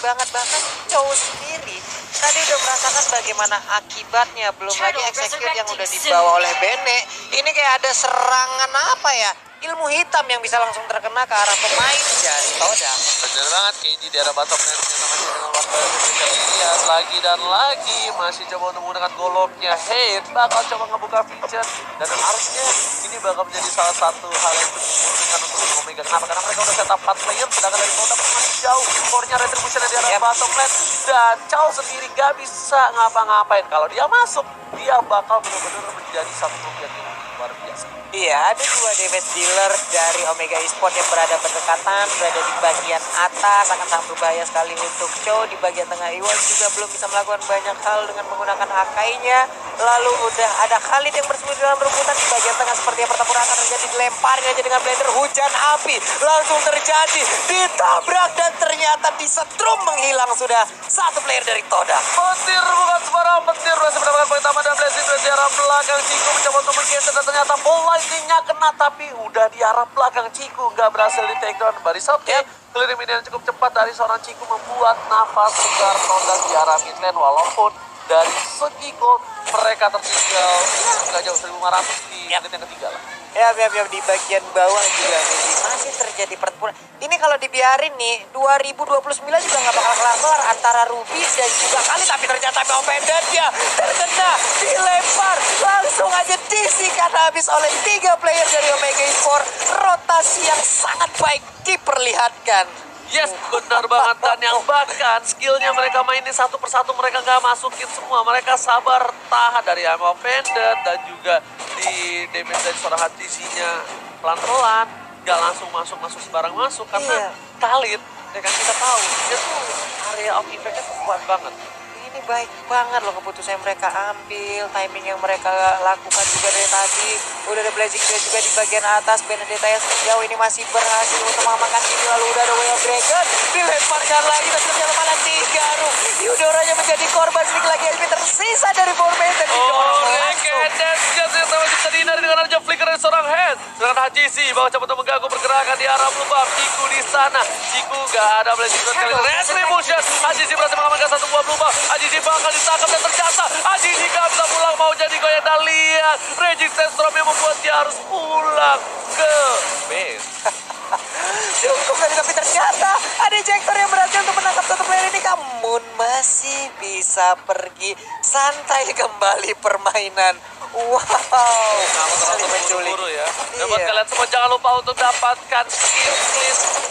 banget. Bahkan Chow sendiri tadi udah merasakan bagaimana akibatnya. Belum lagi execute yang udah dibawa oleh Bene. Ini kayak ada serangan apa ya? Ilmu hitam yang bisa langsung terkena ke arah pemain dari Toda. Bener banget, KD di arah bottom lane yang namanya dengan waktu yang bisa dilihat lagi dan lagi. Masih coba untuk menggunakan goloknya. Hate bakal coba ngebuka feature. Dan harusnya ini bakal menjadi salah satu hal yang cukup menguntungkan untuk Omega. Kenapa? Karena mereka udah setup 4 player, sedangkan dari Toda masih jauh. Core-nya Retribution di arah bottom lane. Dan Chow sendiri gak bisa ngapa-ngapain. Kalau dia masuk, dia bakal benar-benar menjadi satu grup yang luar biasa. Iya, ada 2 damage dealer dari Omega Esports yang berada berdekatan, berada di bagian atas, akan sangat berbahaya sekali untuk Chow. Di bagian tengah Iwan juga belum bisa melakukan banyak hal dengan menggunakan Akai-nya. Lalu udah ada Khalid yang bersembunyi dalam rebutan di bagian tengah, seperti yang pertempuran akan terjadi, dilemparin aja dengan blender, hujan api langsung terjadi, ditabrak dan ternyata disetrum, menghilang sudah satu player dari Toda. Petir bukan sembarang petir, berhasil mendapatkan poin tambah dan Blazing dari arah belakang. Ciku mencoba untuk menggeser dan ternyata bola lightning-nya kena, tapi udah di arah belakang. Ciku nggak berhasil di take down. Baris oke. Clearing minion cukup cepat dari seorang Ciku membuat nafas segar Toda di arah mid lane, walaupun dari segi gold mereka tertinggal nggak jauh 1.500 di menit yang ketiga lah. Ya, di bagian bawah juga nih masih terjadi pertempuran. Ini kalau dibiarin nih 2029 juga nggak bakal kelar-kelar antara Ruby dan juga Kali, tapi ternyata Pendant-nya terkena, dilempar, langsung aja disikat habis oleh 3 player dari Omega Esports. Rotasi yang sangat baik diperlihatkan. Yes, benar banget. Dan yang bahkan skillnya mereka mainin satu persatu, mereka nggak masukin semua. Mereka sabar tahan dari Ammo Pendant dan juga di damage dari seorang HTC-nya pelan-pelan. Nggak langsung masuk sembarang masuk. Karena Khalid, ya kan kita tahu, dia tuh area of impact-nya tuh kuat banget. Ini baik banget loh keputusan yang mereka ambil, timing yang mereka lakukan juga dari tadi. Udah ada Blazing Blade juga di bagian atas. Benedetta yang sejauh ini masih berhasil untuk mengamankan diri. Lalu udah ada Way of Dragon, dilemparkan lagi dan ternyata malah 3 room. Eudoranya menjadi korban, sedikit lagi HP tersisa dari Formation. Oh, Rekedes yang sama bisa dihindari dengan adanya flicker dari seorang Head. Sedangkan HGC bawa cepat untuk mengganggu pergerakan di arah blue buff. Ciku di sana, Ciku gak ada Blazing Blade kali ini. Retribution, HGC berhasil mengamankan 1 buah blue buff. HGC bakal ditangkap dan ternyata HGC gak bisa pulang, mau jadi goyang. Dan lihat Resistance Storm yang membuat dia harus pulang ke base. Cukup tapi ternyata ada Ejector yang berhasil untuk menangkap satu player ini. Namun masih bisa pergi santai kembali permainan. Wow, Kamu terlalu buru-buru ya. Dan buat kalian semua jangan lupa untuk dapatkan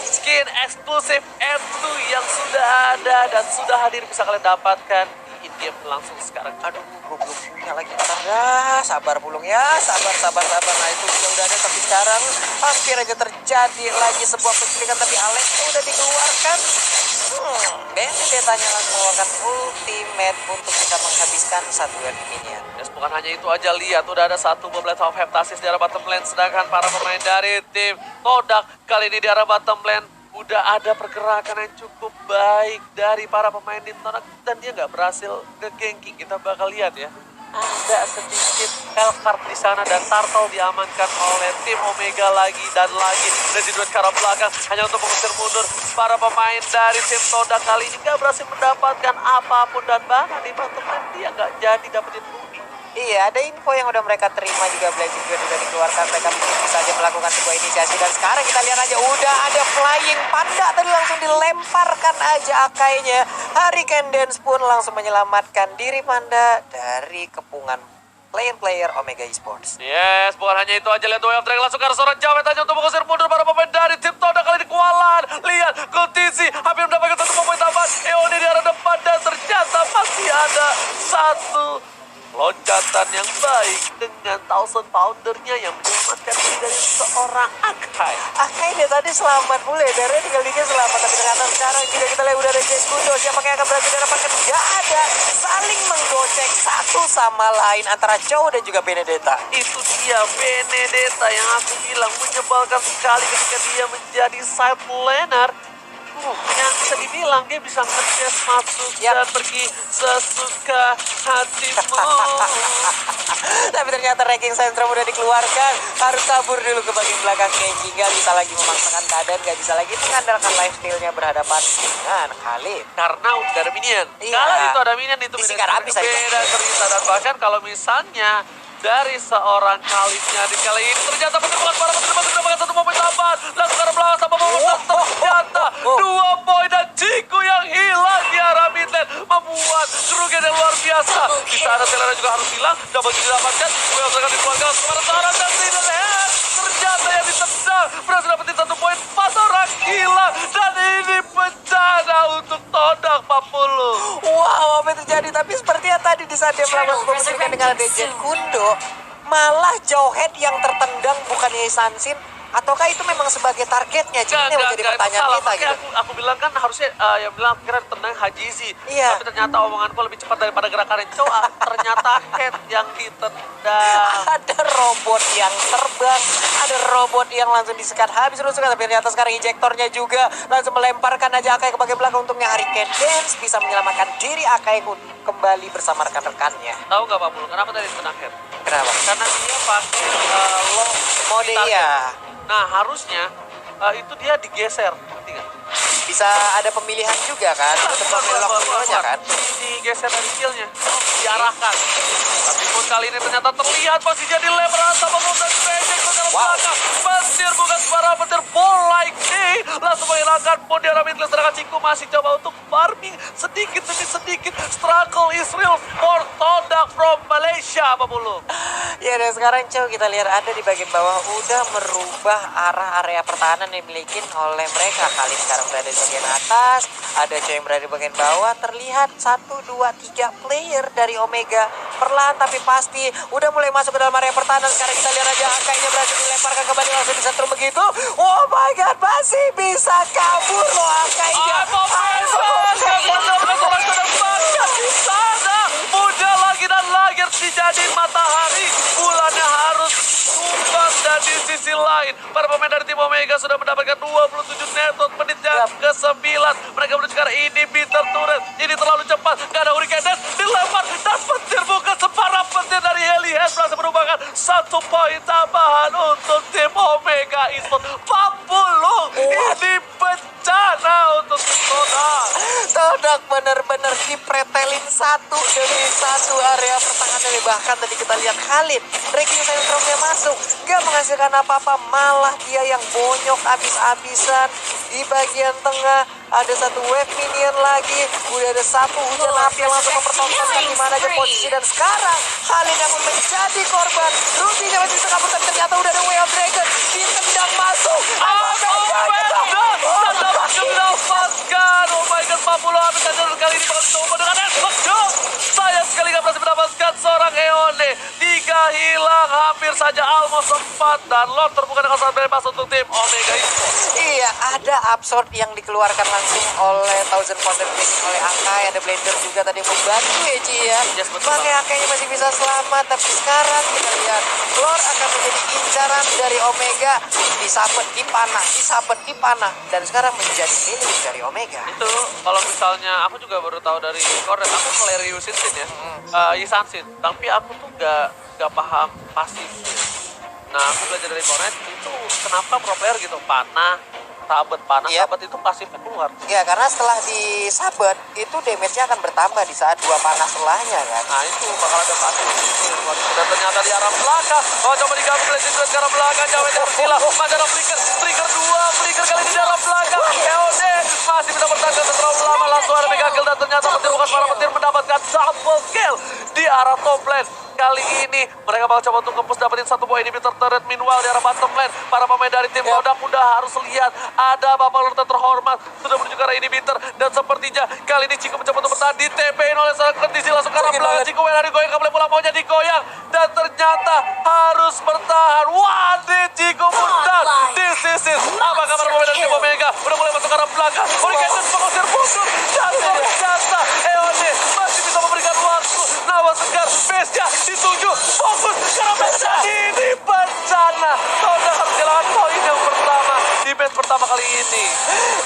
skin eksklusif M2 yang sudah ada dan sudah hadir, bisa kalian dapatkan di in-game langsung sekarang. Aduh, gue belum punya lagi. Sabar Pulung ya, sabar. Nah itu juga udah ada, tapi sekarang hampir aja terjadi lagi sebuah penculikan, tapi Alex udah dikeluarkan. Benedetta-nya langsung mengeluarkan ultimate untuk bisa menghabiskan satu minion. Yes, bukan hanya itu aja, lihat udah ada satu Blade of Heptasis di arah bottom lane, sedangkan para pemain dari tim Todak kali ini di arah bottom lane udah ada pergerakan yang cukup baik dari para pemain di Todak dan dia nggak berhasil nge-ganking. Kita bakal lihat ya, ada sedikit Hellcard di sana dan Turtle diamankan oleh tim Omega lagi dan lagi. Resident ke arah belakang hanya untuk mengusir mundur para pemain dari tim Toda. Kali ini nggak berhasil mendapatkan apapun dan bahkan di bottom lane dia nggak jadi dapetin Ruby. Iya, ada info yang udah mereka terima juga, Blazing Blade udah dikeluarkan. Mereka mungkin bisa aja melakukan sebuah inisiasi. Dan sekarang kita lihat aja, udah ada Flying Panda tadi langsung dilemparkan aja Akai-nya. Hurricane Dance pun langsung menyelamatkan diri Panda dari kepungan player Omega Esports. Yes, bukan hanya itu aja, lihat Way of Dragon langsung ke arah seorang Jamet aja untuk mengusir mundur para pemain dari tim Toda. Kali ini kewalahan, lihat Kultisi hampir mendapatkan satu poin tambahan. Eone di arah depan dan ternyata masih ada satu loncatan yang baik dengan Thousand Poundernya yang menyelamatkan diri dari seorang Akai. Akai dia tadi selamat mulai, darahnya tinggal dikit selamat. Tapi ternyata sekarang juga kita lihat udah ada Jace Kudo. Siapa yang akan berhasil dapatkan? Gak ada, saling menggocek satu sama lain antara Chow dan juga Benedetta. Itu dia Benedetta yang aku bilang menyebalkan sekali ketika dia menjadi side laner. Yang bisa dibilang hilang, dia bisa nge-chase masuk dan pergi sesuka hatimu. Tapi ternyata ranking sentrum udah dikeluarkan. Harus kabur dulu ke bagian belakang Kenji. Gak bisa lagi memaksakan keadaan. Gak bisa lagi mengandalkan lifesteal-nya berhadapan dengan Khalid. Karena udah ada minion. Iya. Kalau itu ada minion itu Disikat habis aja. beda cerita. Dan bahkan kalau misalnya dari seorang Khalidnya di kali ini ternyata penerbangan para menteri masih mendapatkan satu momen tambahan. Langsung ke arah belakang sama momen ternyata 2 poin dan Chico yang hilang di arah mid lane membuat kerugian yang luar biasa. Di sana Selena juga harus hilang, dapat didapatkan. Wales akan dikeluarkan langsung kepada seorang dan tidak leher. Ternyata yang ditendang berhasil dapetin 1 poin, 4 orang hilang dan ini bencana untuk Todak 40. Wow, apa yang terjadi? Tapi sepertinya tadi di saat dia melakukan pemasukan dengan Dejen Kundo, malah Jauhead yang tertendang bukannya Sansin. Ataukah itu memang sebagai targetnya? Jadi ini menjadi pertanyaan kita gitu. Aku bilang kan harusnya yang bilang kira tendang Hajizi. Iya. Tapi ternyata omonganku lebih cepat daripada gerakannya. Coba ternyata head yang ditendang. Ada robot yang terbang, ada robot yang langsung disekat habis rusuk. Tapi ternyata sekarang injektornya juga langsung melemparkan aja Akai ke bagian belakang. Untungnya Hurricane Dance bisa menyelamatkan diri Akai kembali bersama rekan-rekannya. Tahu nggak Pak Bulu? Kenapa tadi tendang head? Kenapa? Karena dia pakai lock Mode target. iya. Nah harusnya itu dia digeser, ngerti nggak? Bisa ada pemilihan juga kan untuk membelok semuanya kan. Digeser dari skillnya, diarahkan. Tapi pun kali ini ternyata terlihat masih jadi lebaran sama Golden Magic ke dalam belakang. Petir bukan sembarang petir, ball like ini langsung menghilangkan pun di arah midlane. Sedangkan Chico masih coba untuk farming sedikit demi sedikit. Struggle is real for Todak from Malaysia, Pak Bulu. Ya, dan sekarang Chow kita lihat ada di bagian bawah udah merubah arah area pertahanan yang dimiliki oleh mereka. Kali sekarang berada di bagian atas, ada Chow yang berada di bagian bawah. Terlihat 1, 2, 3 player dari Omega perlahan tapi pasti udah mulai masuk ke dalam area pertahanan. Sekarang kita lihat aja Akainya berhasil dilemparkan kembali langsung di sentrum begitu. Oh my god, masih bisa kabur loh Akainya. Di sana mudah lagi dan lagi terjadi matahari. Bulannya harus tumbang dan di sisi lain para pemain dari tim Omega sudah mendapatkan 27 netot menitnya ke-9. Mereka menuju ke arah inhibitor turret. Ini terlalu cepat. Gak ada Hurricane Dash dilempar dan petir bukan separah petir dari Heli Head berhasil merupakan 1 poin tambahan untuk tim Omega Esports. 40 ini bencana untuk tim Todak. Todak benar-benar dipretelin 1 demi 1 area pertahanan ini. Bahkan tadi kita lihat Khalid ranking sentrumnya masuk, gak menghasilkan apa-apa, malah dia yang bonyok habis-habisan. Di bagian tengah ada 1 wave minion lagi, udah ada 1 hujan api yang langsung mempertontonkan di mana aja posisi. Dan sekarang Khalid yang menjadi korban. Ruby-nya masih bisa kabur tapi ternyata udah ada Way of Dragon ditendang masuk. Mendapatkan, oh my god, 40 habis saja dan kali ini bakal dicoba dengan Esbok. Sayang sekali gak berhasil mendapatkan seorang Eone. 3 hilang, hampir saja almost 4 dan Lord terbuka dengan sangat bebas untuk tim Omega Esports. Iya, ada absorb yang dikeluarkan langsung oleh Thousand Pounder Blazing oleh Akai. Ada Blender juga tadi membantu ya Ci ya. Yes, betul. Makanya Akainya masih bisa selamat. Tapi sekarang kita lihat Lord akan menjadi incaran dari Omega. Disabet, dipanah. Dan sekarang menjadi milik dari Omega. Itu kalau misalnya aku juga baru tahu dari Kornet, aku Valeriusin ya, Yisansin, tapi aku tuh gak paham pasifnya. Nah aku belajar dari Kornet itu kenapa pro player gitu panah, sabet sabet itu pasifnya keluar. Ya, karena setelah disabet itu damage-nya akan bertambah di saat 2 panah setelahnya kan. Nah itu bakal ada pasif. Dan ternyata di arah belakang, coba digabung Blazing ke arah belakang, Jawet yang bersila, masih ada trigger 2, flicker kali ini di arah belakang. EOD masih bisa bertahan terlalu lama, langsung ada mega kill dan ternyata petir bukan para petir mendapatkan double kill di arah top lane. Kali ini mereka bakal coba untuk nge-push dapetin 1 poin inhibitor turret. Meanwhile di arah bottom lane para pemain dari tim Todak udah harus lihat ada Bapak Lord terhormat sudah menuju ke arah inhibitor dan sepertinya kali ini Chico mencoba untuk bertahan, di-TP-in oleh seorang kondisi langsung ke arah belakang. Chico dari goyang, gak boleh pulang, maunya digoyang dan ternyata harus bertahan. Wah, Chico mundur. This is it. Apa kabar pemain dari tim Omega? Udah mulai masuk ke arah belakang. Hurricane mengusir mundur dan ternyata EOD masih bisa memberikan waktu. Nawa segar, base-nya dituju, fokus karena bencana ini bencana. Todak harus kehilangan poin yang pertama di match pertama kali ini.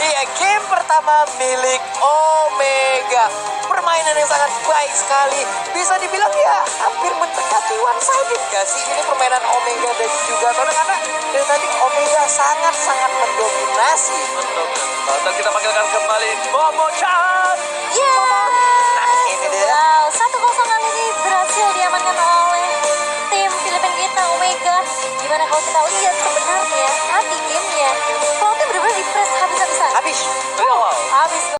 Iya, game pertama milik Omega. Permainan yang sangat baik sekali. Bisa dibilang ya hampir mendekati one sided gak sih? Ini permainan Omega dan juga Todang karena dari tadi Omega sangat-sangat mendominasi. Dan kita panggilkan kembali Momo-chan. Ya. Nah, ini dia. Wow, 1-0 kali ini berhasil diamankan oleh tim Filipina kita Omega. Gimana kalau kita lihat sebenarnya tadi